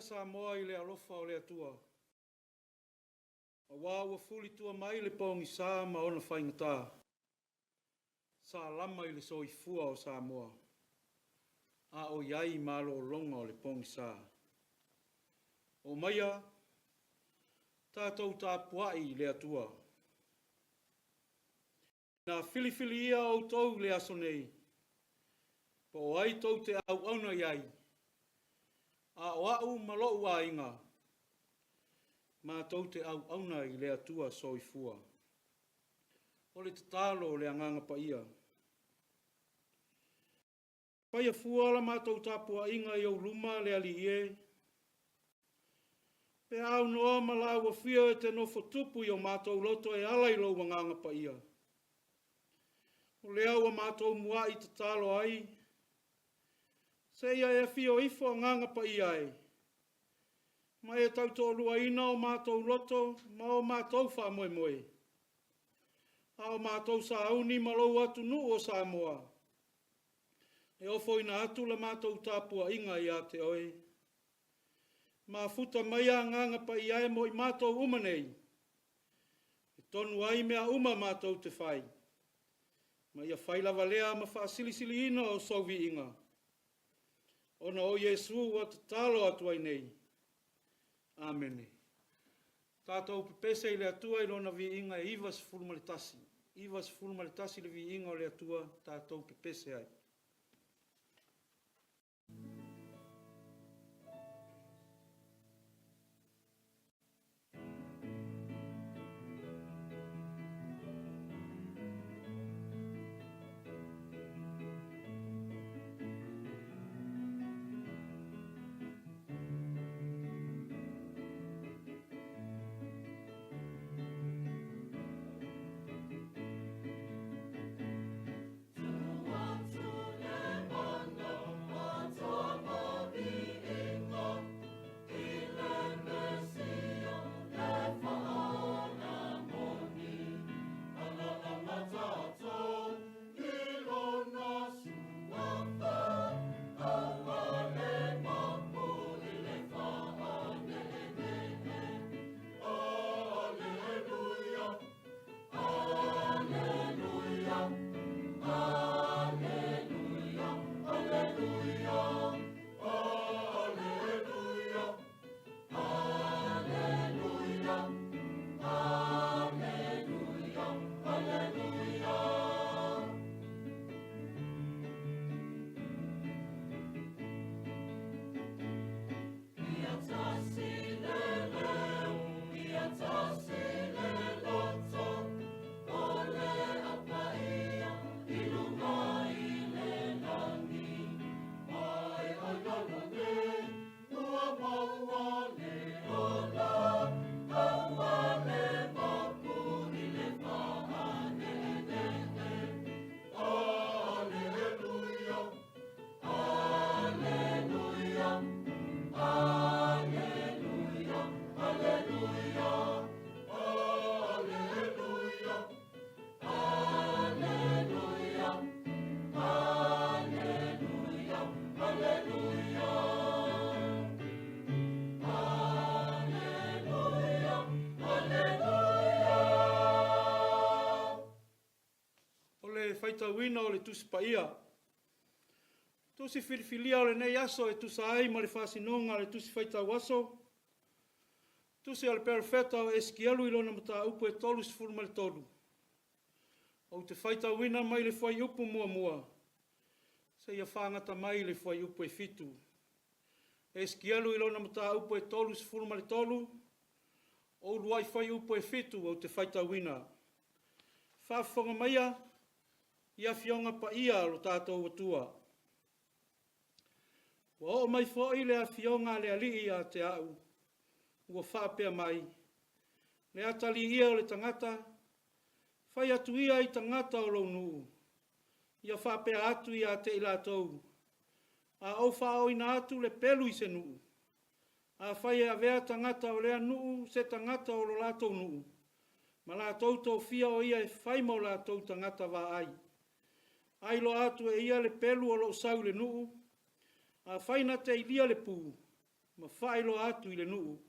Samoa I le alofa o le atua. A wāua fuli tua mai le paungi sā ma ona whaingatā. Sā lama I le soifua o Samoa. A o iai malo longa o le paungi sā. O maia, tātou tā puai le atua. Nā filifili ia o tau le aso nei. Pa o ai tau te au auna iai. A o au malou a inga. Ma tau te au auna I le atua soifua. O le tatalo le anganga pa ia. Paia fua la ma tau tapua inga I au luma le ali ie. Pe au noa malaua fia e te nofo tupu I o mātou loto e ala I lo wanganga pa ia. O le au a mātou mua I tatalo ai. Se ia e fio ifo nganga pa ia e. Ma e tau tō lua ina o mātou loto, ma o mātou wha moe moe. A o mātou sa auni malou atu nu o Samoa. E ofo ina atu la mātou tāpua inga I a te oe. Ma futa mai a nganga pa ia e mo I mātou umanei. E tonu ai mea uma mātou te whai. Ma ia whai lava lea ma wha silisili ina o sovi inga. Ona o Yesu wa te talo atu ai nei. Amene. Tātou pepese I le atua I lona vi inga e iwas fulmalitasi. Iwas fulmalitasi le vi inga o le atua tātou pepese ai. Whaitawina o le tusi pa ia. Tusi filifilia o le nei aso e tusa ai ma le whasinonga le tusi whaitawaso. Tusi ale perfeta o eskialu I lona mata upu e tolu sifuru ma le tolu. O te whaitawina mai le whai upu mua mua. Se ia whangata mai le whai upu e fitu. Eskialu I lona mata upu e tolu sifuru ma le tolu. O luai whai upu e fitu o te whaitawina. Whawhonga maia. Ia fionga pa ia lo tātou atua. Ua o mai fo i le a fionga le ali a te au. Ua whapea mai. Le atali ia o le tangata. Whai atu ia i tangata o lau nuu. Ia whapea atu ia te ila tau. A au whao ina atu le pelu i se nuu. A whai a vea tangata o lea nuu se tangata o lo latou nuu. Ma latou tau fia o ia e whai mau latou tangata wa ai. Ai lo atu e ia le pelu o lo sau le nuu. A whai na te ilia le pū. Ma whai lo atu i le nuu.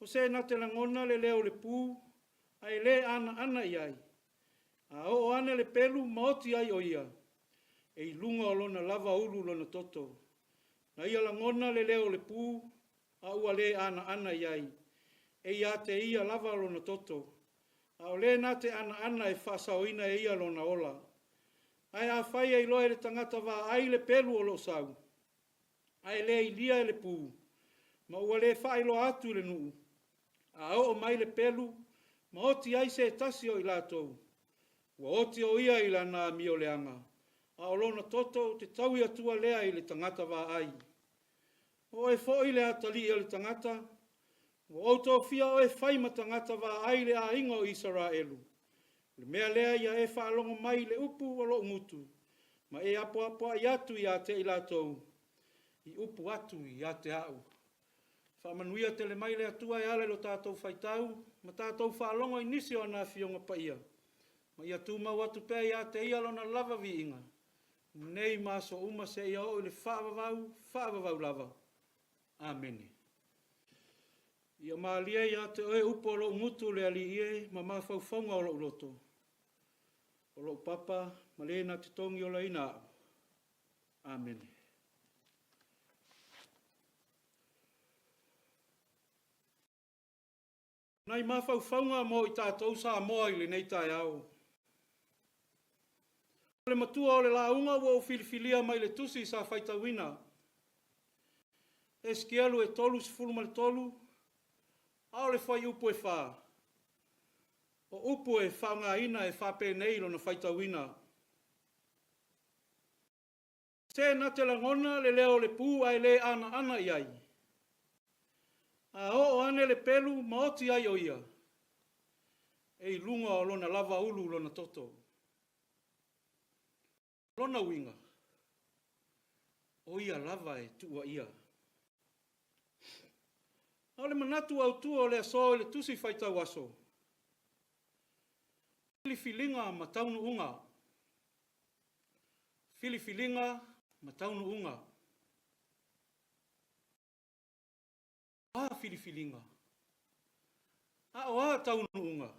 O se na te langona le leo le pū. Ai le ana iai. A o ane le pelu maoti ai o ia. E ilunga o lona lava ulu lona toto. Na ia langona le leo le pū. A ua le ana iai. E ia te ia lava lona toto. A o le na te ana e whasaoina e ia lona ola. Ai a whai e loe le tangata wa ai le pelu o lo sau. Ai le ilia e le pū. Ma ua le whai lo atu le nuu. A o mai le pelu. Ma oti ai se tasi o i latou. Ua oti o ia i lana mi o leanga. A o lona toto te tau i atua lea i le tangata wa ai. O e fo i le atali i le tangata. Ua outou fia o e whaima tangata wa ai le a ingo i Israelu. Le mea lea ia e whaalongo mai le upu o lo ngutu. Ma e apoa i atu i a te i latou. I upu atu i a te au. Whaamanuia te le mai le atua e ale lo tātou whaitau. Ma tātou whaalongo i nisi o ana fionga pa ia. Ma ia tū mau atu pē i a te ia lona lava vi inga. Nei maso uma se ia o i le whaavavau lava. Amene. Ia maalia i a te oe upo o lo ngutu le ali ie ma mawhauwhaunga o lo uloto. O lo papa, ma le na te tongi o la ina. Amene. Nai mawhauwhaunga mo i tātou sa moa i le nei tai au. Le matua o le launga wo filifilia mai le tusi sa whaitawina. Eskielu e tolu si fuluma le tolu. Ao le whai upu e wha. O upu e whaunga ina e whape nei lo na whaitawina. Se na te langona le leo le pū ai le ana iai. A o ane le pelu maoti ai o ia. E lunga o lona lava ulu lona toto. Lona winga. O ia lava e tua ia. Au le manatu au tua o le aso le tusi whaitau aso. Filifilinga ma taunu unga. Filifilinga ma taunu unga. Filifilinga. A taunu unga.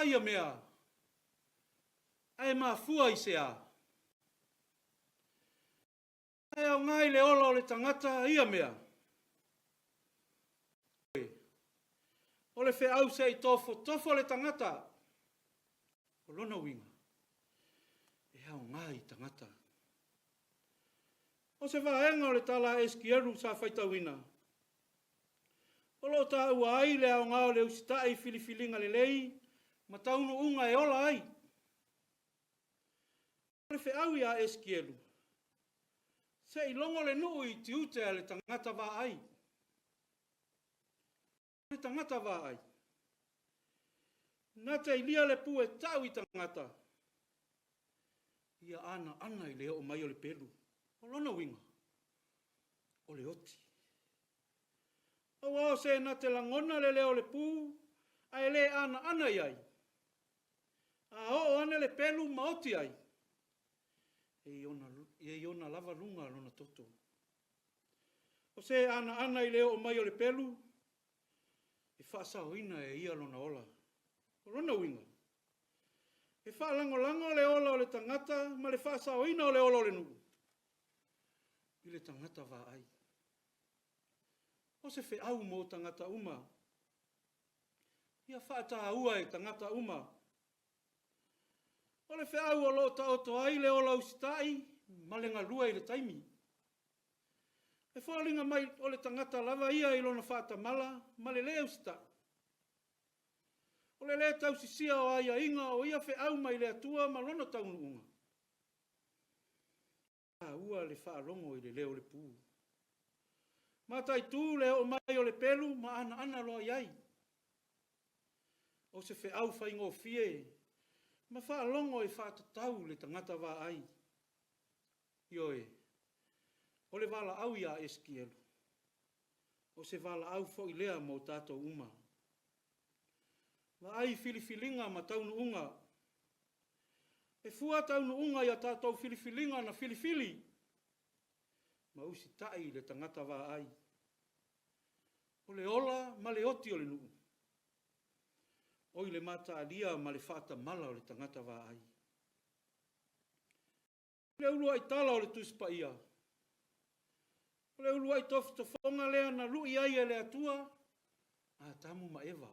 Ia mea. Ai mafua i se a. Ai au ngai le ola o le tangata ia mea. O le fe au se i tofo le tangata. O lona winga. E au ngai tangata. O se vaenga o le tala eskieru sa whaitawina. O lo ta ua ai le au ngao le usitai filifilinga le lei. Ma taunu unga e ola ai. O le fe au ia eskieru. Se i longo le nuu i tiute a le tangata wa ai. Le tangata wa ai. Nā te ilia le pu e tau i tangata. Ia ana i le o mai o le pelu. O lona winga. O le oti. O wao se nā te langona le leo le pu. Ai le ana iai. A o ane le pelu maoti ai. E iona lava lunga lona toto. O se ana i leo o mai o le pelu. E whaasaoina e ia lona ola. O lona winga. E whaalangolango le ola o le tangata. Ma le whaasaoina o le ola o le nuu. I le tangata wa ai. O se fe au mo tangata uma. Ia whaata ua e tangata uma. O le fe au o lo ta oto ai le ola usitai. Ma le ngalua i le taimi. E whalinga mai o le tangata lava ia i lona whaata mala. Ma le lea usitai. O le lea tau sisia o aia inga o ia fe au mai le atua ma lona taunu unga. le whaalongo i le leo le pū. Matai tū le o mai o le pelu, ma ana loa iai. O se whe au whaingo fie, ma whaalongo e whaatatau le tangata wā ai. Ioe, o le wala au ia eskielu. O se wala au fo i lea mo tātou uma. Wa ai filifilinga ma taunu unga. E fua taunu unga ia tātou filifilinga na filifili. Ma usi tai le tangata wā ai. O le ola ma le oti o le nuu. O le mata alia ma le whaata mala o le tangata wā ai. Le ulua i tala o le tuspa ia. O le ulua i tofu tofonga lea na lui ai e le atua. A tamu ma ewa.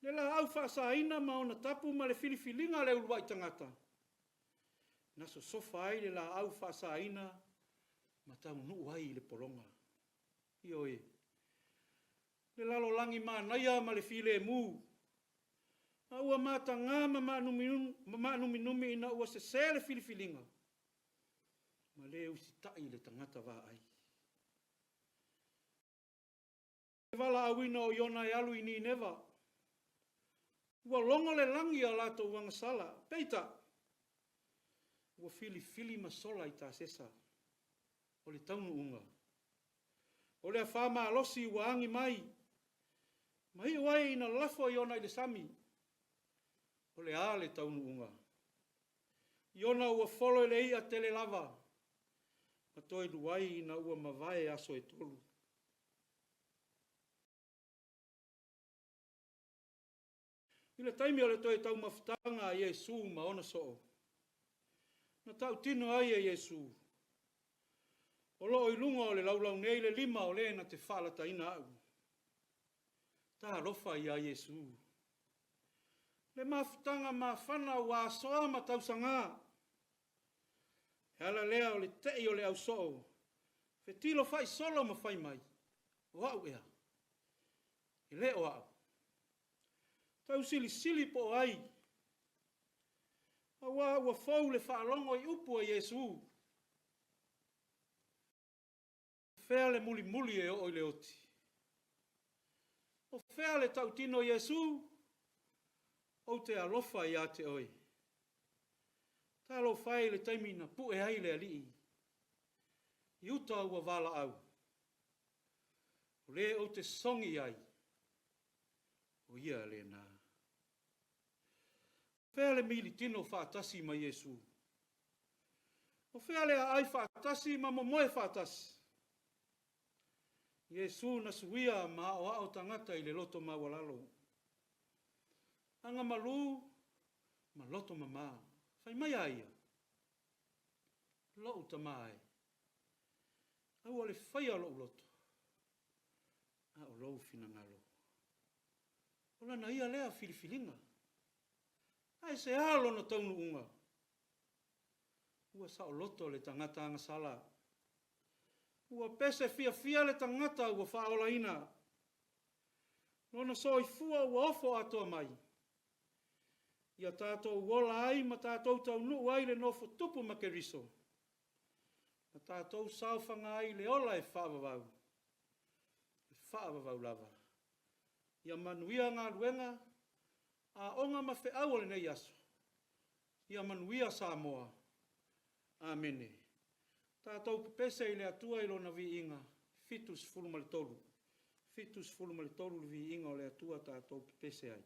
Le la au whaasaina ma ona tapu ma le filifilinga le ulua i tangata. Na so sofa ai le la au whaasaina ma tau nuu ai le polonga. Ioe. Le lalo langi maa naia ma le file mu. A ua mata ngā ma numi ina ua se sele filifilinga. Ma le usi tai le tangata wā ai. Le wala awina o Iona e alu ini newa. Ua longo le langi a lato wangasala. Peita. Ua filifili ma sola i tā sesa. O le taunu unga. O le whama alosi ua angi mai. Mai wai ina lafo Iona i le sami. O le a le taunu unga. Iona ua folo i le ia tele lava. Ma toi duai ina ua mawai aso e tolu. I le taimi o le toi tau mafutanga a Iesu ma ona soo. Na tau tino ai e Iesu. O loo i lunga o le laulau nei le lima o le na te whala taina au. Ta alofa i a Iesu. Le mafutanga ma whana wa soa ma tau sanga. Hala lea o le tei o le au soo. Fe tilo fai solo ma fai mai. O au ea. E le o au. Tau sili po ai. Awa ua fau le whaalongo i upu a Iesu. Fea le muli e o le oti. O fea le tautino Iesu. O te alofa i a te oi. Ta alo fai le taimina pu e ai le alii. I uta ua wala au. O le o te songi ai. O ia le nā. Fea le mili tino whaatasi ma Iesu. O fea le ai whaatasi ma momoe whaatasi. Iesu na suia ma o ao tangata i le loto ma walalo. Anga malu ma loto mama. Fai mai aia. Lo uta mai. Au ale fai alo loto. A o lo fina ngalo. Ola na ia lea filifilinga. Ai se alo na taunu unga. Ua sa o loto le tangata anga sala. Ua pese fia le tangata ua whaola ina. Nona so i fua ua ofo atoa mai. Ia tātou wola ai ma tātou tau nuu ai le nofo tupu ma ke riso. Ma tātou sauwhanga ai le ola e whaavavau. E whaavavau lava. Ia manuia ngā luenga, a onga ma whe au le nei aso. Ia manuia Samoa. Amene. Tātou pepese i le atua i lona vi inga. Fitus fulumale tolu. Fitus fulumale tolu le vi inga o le atua tātou pepese ai.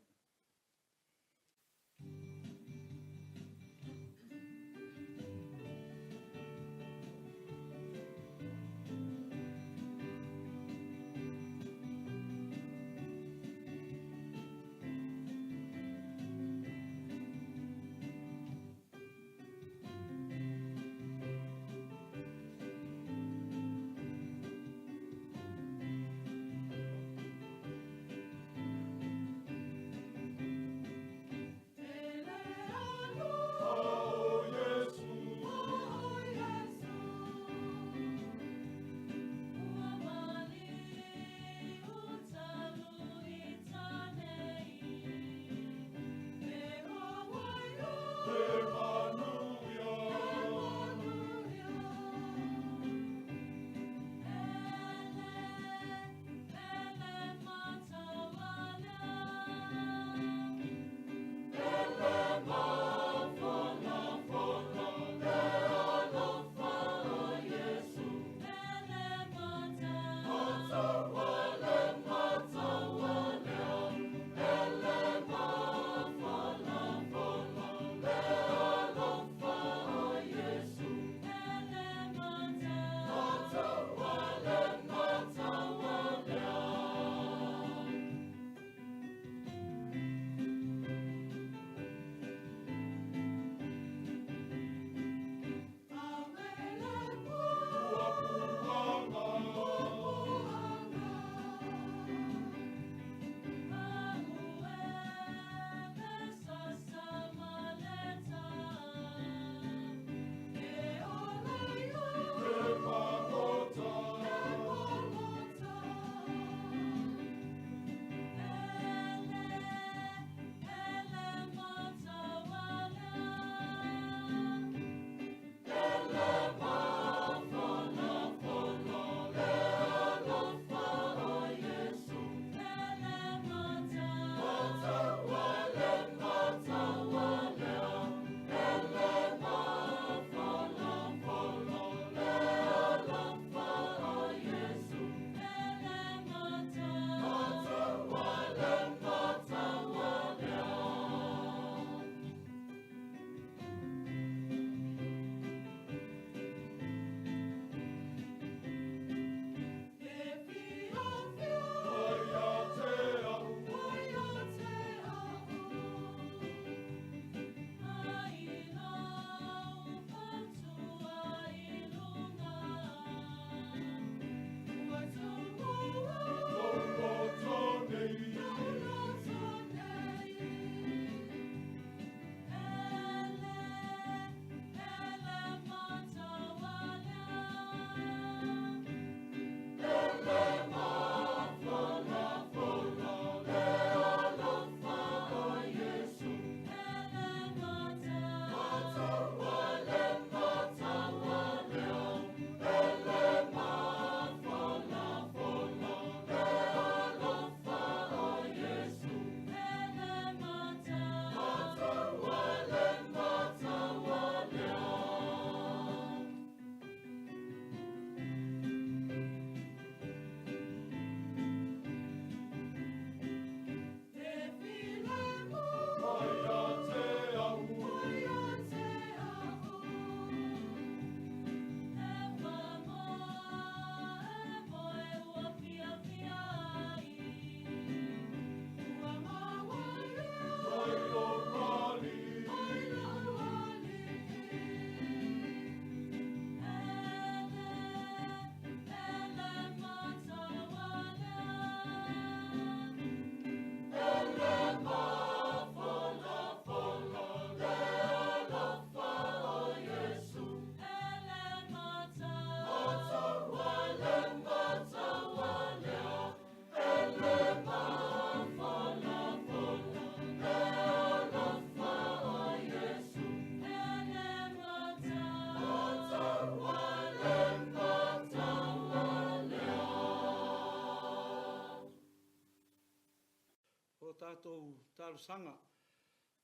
tātou talo sanga,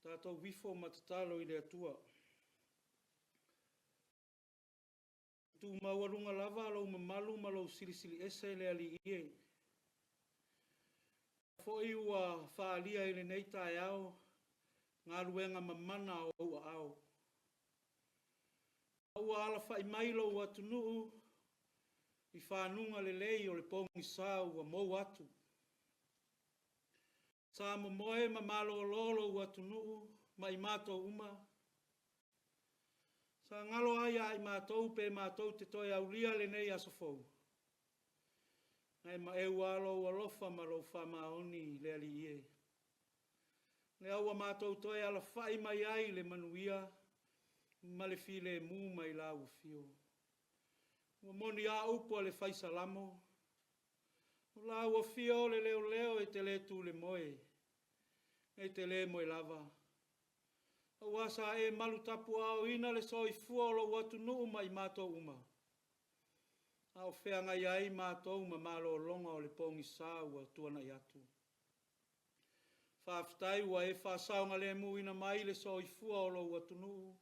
tātou wifo matatalo i le atua. Tu mauarunga lava alo mamalu malo silisili ese le ali ie. Fo iua whaalia i le neita e au, ngā ruenga mamana o ua au. Ua ala whai mailo ua tunuu, i whanunga le lei o le pongi sā ua mou atu. Sa momoe mamalo lolo ua tunuu, ma i mātou uma. Sa ngalo ai ai mātou pe mātou te toi au lia le nei asofou. Ngai ma e walo ua lofa ma lo wha maoni le ali ie. Le aua mātou toi ala whai mai ai le manuia, ma le file mu mai la ua fio. Ua moni a upo le whaisa lamo. La ua fio le leo leo e te le tu le moe. E te le moe lava. Ua sa e malu tapu au ina le soi fuolo watu nuu mai mātou uma. Au whea ngai ai mātou ma malo longa o le pongi sā ua tuana i atu. Whaafitai ua e whaasaunga le mu ina mai le soi fuolo watu nuu.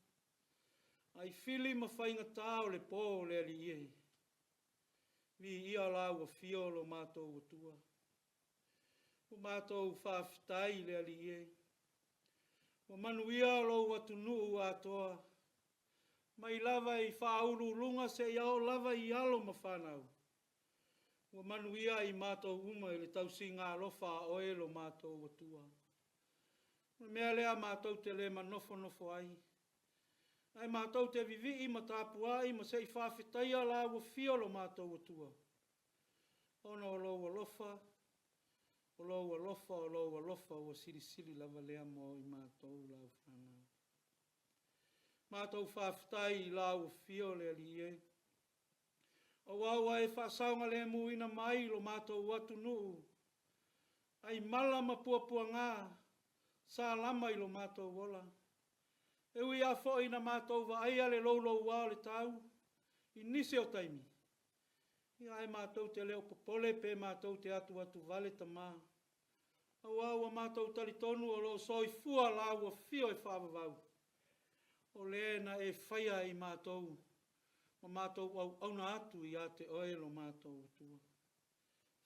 Ai fili ma whainga tā o le pō le ali ie. Vi ia la ua fiolo mātou watua. O mātou whaafitai le ali ie. O manuia lo watu nuu atoa. Mai lava i whauru lunga se iao lava i alo ma whanau. O manuia i mātou uma i le tausi ngā lofa oe lo mātou watua. Mea lea mātou te le manofo nofo ai. Ai mātou te vivi i ma tāpua i ma se i whawhitaia la ua fio lo mātou watua. Ono o lo lofa. O lo lofa, o siri lava lea mo i mātou lau whanau. Mātou whawhitai i lau fio le ali e. O waua e whaasaunga le muina mai lo mātou watu nuu. Ai mala ma puapua ngā, sā lama i lo mātou wola. E ui a fo ina mātou wa aia le lolo wao le tau, i nisi o taimi. I ai mātou te leo popole pe mātou te atu vale tamā. Aua mātou talitonu o lo soi fua la ua fio e whaavavau. O lena e whaia i mātou. O mātou au auna atu i a te oe lo mātou utua.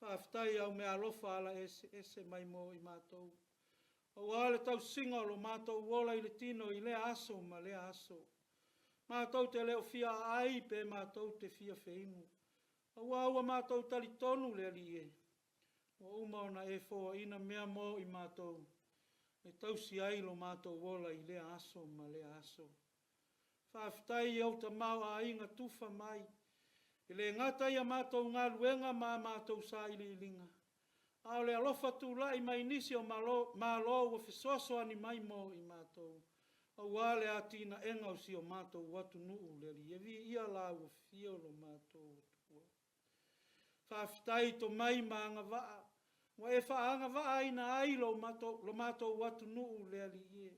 Whaaftai au mea alofa ala ese mai mo i mātou. O ale tau singa lo mātou wola i le tino i lea aso ma lea aso. Mātou te leo fia ai pe mātou te fia feinu. Aua mātou talitonu le ali e. O umaona e fo ina mea mo i mātou. E tausi ai lo mātou wola i lea aso ma lea aso. Whaafitai au ta mau a inga tufa mai. E le ngata ia mātou ngā luenga ma mātou sa ili ilinga. Ao le alofa tu lai mai nisi o malo o fesoaso ani mai mo i mātou. Au wale a tina enga o si o mātou watu nuu le li. E vi ia la o fio lo mātou tua. Whaafitai to mai ma anga waa. Wa e whaanga waa ina ai lo mātou watu nuu le li ie.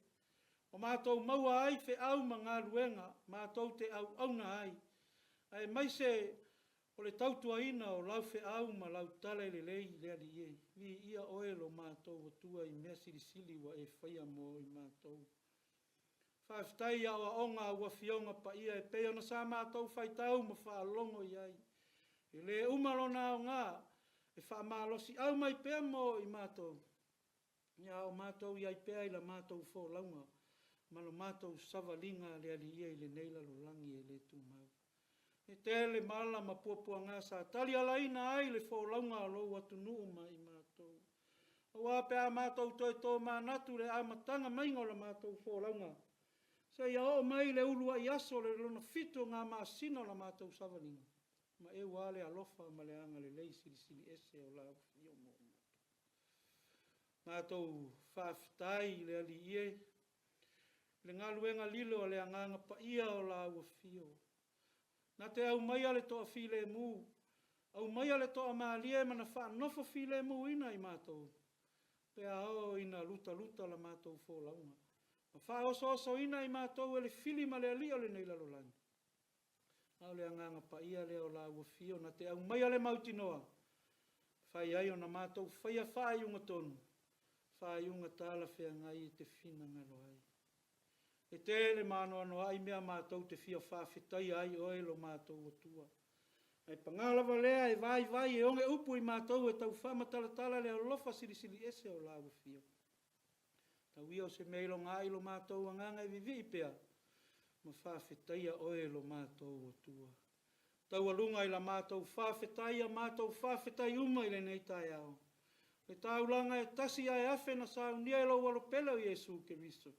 O mātou maua ai fe au ma ngā luenga, mātou te au auna ai. Ai mai se o le tautua ina o lau fe au ma lau tale le lei le ali ie. Vi ia oe lo mātou watua i mea sirisili wa e whaia mo i mātou. Whaafitai awa onga ua fionga pa ia e peo na sa mātou whaitau ma whaalongo i ai. E le umalona o ngā, e whaamalosi au mai pea mo i mātou. Ia o mātou i ai pea i la mātou fo launga. Malo mātou savalinga le ali ia i le neila lo langi e le tu mau. E tele mala ma puapua ngā sa tali alaina ai le fo launga lo watu nuu mai mātou. O apea mātou toi tō mānatu le amatanga maingo la mātou fo launga. Se ia o mai le ulua i aso le lona fito ngā maasino la mātou savalinga. Ma e wale alofa ma le anga le lei sili ese o lau fio mo. Mātou whaafitai le ali ie. Le ngaluenga lilo le anganga pa ia o lau fio. Na te au mai ale toa file mu. Au mai ale toa maalie mana wha nofo file mu ina i mātou. Pea o ina luta la mātou fo launga. Ma wha oso ina i mātou ele fili ma le ali o le nei lalolangi. Au le anganga pa ia le o lau fio. Na te au mai ale mautinoa. Whai ai o na mātou whaia whai unga tonu. whaiunga tāla whea ngai te whina ngalo ai. E tele mano ano ai mea mātou te whia whawhitai ai oe lo mātou o tua. Ai pangalawa lea e vai e onge upu i mātou e tau whamatalatala lea lofa siri ese o lawa whio. Tau ia o se meilo ngā ilo mātou anganga i vivi pea. Ma whawhitaia oe lo mātou o tua. Tau alunga i la mātou whawhitaia, mātou whawhitai uma i le nei tai au. Le tau langa e tasi ai afe na sau nia e lau walo pela o Iesu Keristo.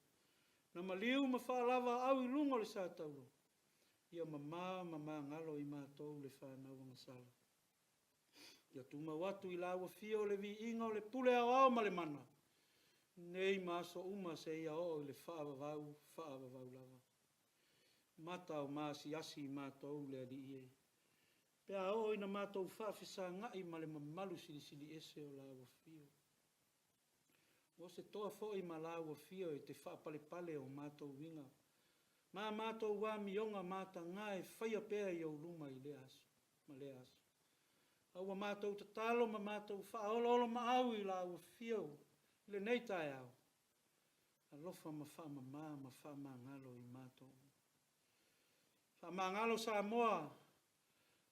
Na maliu ma whaalawa au i lungo le sa tauro. Ia mama ngalo i mātou le whanau ngasala. Ia tuma watu i lawa fio le vi inga o le pule au au ma le mana. Nei maso uma se ia o le whaavavau lava. Mata o maasi asi i mātou le ali ie. Pea o ina mātou whaafisa ngai ma le mamalu sili ese o lawa fio. O se toa fo i ma lawa fio e te whaapale o mātou winga. Ma mātou wā mionga māta ngai whaia pea i au luma i le aso. Ma le aso. Aua mātou te talo ma mātou whaololo ma au i lawa fio. Le nei tai au. Alofa ma whaamama ma whaamangalo i mātou. Whaamangalo sa moa.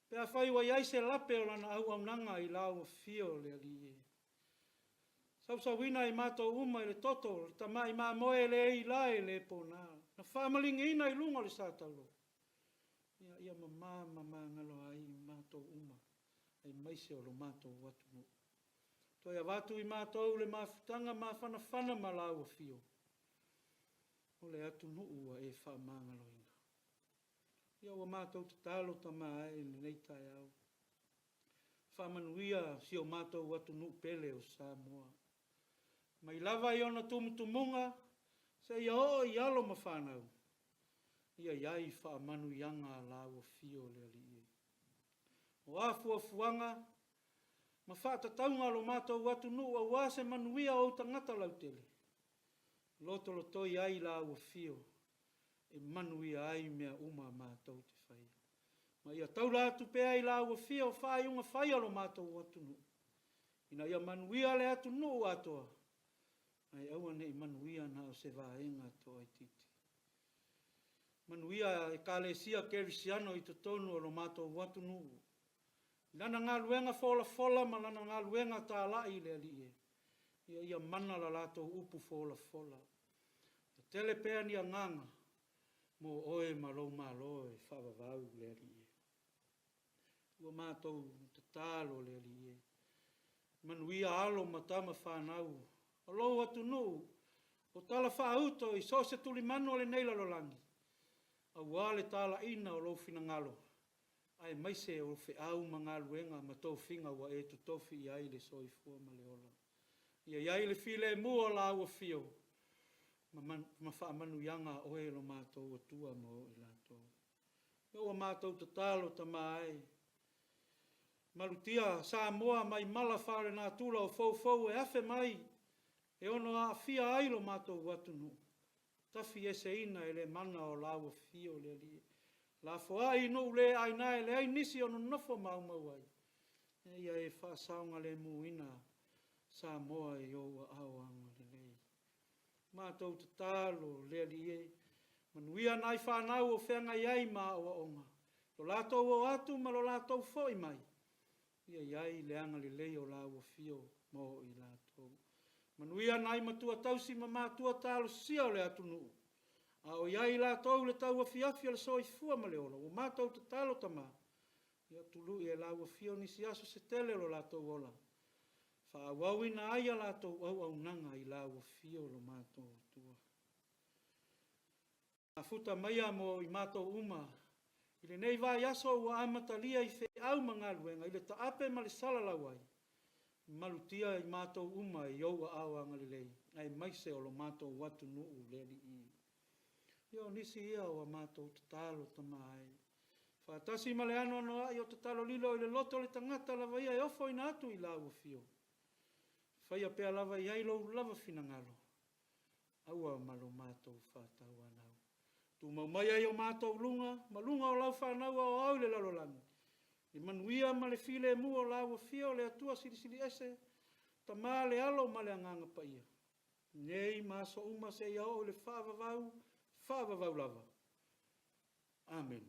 Pea whai wa iai se lape o lana au nanga i lawa fio le ali e. Sau wina i mātou uma i le toto, le tama i mā moe le i lai le pōnā. Na whaamalingi ina i lunga le sātaulo. Ia mama ngalo ai i mātou uma. Ai maise o lo mātou watu no. Toi a watu i mātou le mawhitanga mā whana ma lawa fio. O le atu nuu a e whaamangalo ina. Ia wa mātou te talo tama ai le nei tai au. Whaamanuia si o mātou watu nuu pele o Samoa. Mai lava i ona tumutumunga, se ia o i alo ma whanau. Ia iai whaamanu ianga lawa fio le ali e. O afuanga, ma whaatataunga lo mātou watu nuu a wase manuia o tangata lautele. Loto i ai lawa fio, e manuia ai mea uma mātou te whai. Ma ia taulatu pea i lawa fio, whaiunga whai alo mātou watu nuu. Ina ia manuia le atu nuu atoa. Ai aua nei manuia na o se vaenga to ai titi. Manuia e kalesia kerisiano i tonu o lo mātou watu nuu. Lana ngā luenga fola ma lana ngā luenga tā lai le ali e. Ia mana la lato upu fola. Tele pea ni a nganga. Mo oe malo e whavavau le ali e. Ua mātou te tālo le ali e. Manuia alo matama whanau. O lo atu nuu, o tala whaauto i so se tuli manu le neila lo langi. A wale tala ina o lo fina ngalo. Ai maise o fe au mga luenga ma tau finga wa e tu tofi i aile so i fua ma le ola. Ia i aile file mua la ua fio. Ma wha manu yanga o e lo mātou o tua mo i lato. Ia o mātou te talo ta mai. Malutia sa moa mai mala whare nā tula o fau e afe mai. E ono a fia ailo mātou watu nu. Tafi ese ina e le mana o lawa fio le li. La foa ino le aina e le ai nisi ono nofo mau ai. E ia e wha saunga le muina sa moa e o awanga le lei. Mātou te talo le li e. Manuia nai whanau o whenga iai mā o onga. Lo lātou o atu ma lo lātou foi mai. Ia iai le anga le lei o lawa fio mo i lātou. Manuia nai matua tausi ma matua talo sia o le atu nuu. A o iai la tau le tau afiafi le soi fua ma le ola. O mātou te talo tama. Ia tulu i e lau afio nisi aso se tele lo la tau ola. Wha wawina aia la tau au nanga i lau afio lo mātou tua. A futa maia mo i mātou uma. I le nei vai aso ua amatalia i fe au mga luenga. I le taape ma le sala lawai. Malutia i mātou uma i au awanga le lei. Ai maise o lo mātou watu nuu le li i. Io nisi ia o mātou te talo tamai. Whaatasi ma le ano noa i o te talo lilo i le loto le tangata lava ia e ofo ina atu i lau fio. Whaia pea lava i ailo lava fina ngalo. Aua malo mātou whātau anau. Tu maumai ai o mātou lunga, ma lunga o lau whanau au au le lalolangi. I manuia ma le file mu o lau fio le atua sili ese, ta mā le alo ma le anganga pa ia. Nei maso uma se ia o le whāwavau lava. Amen.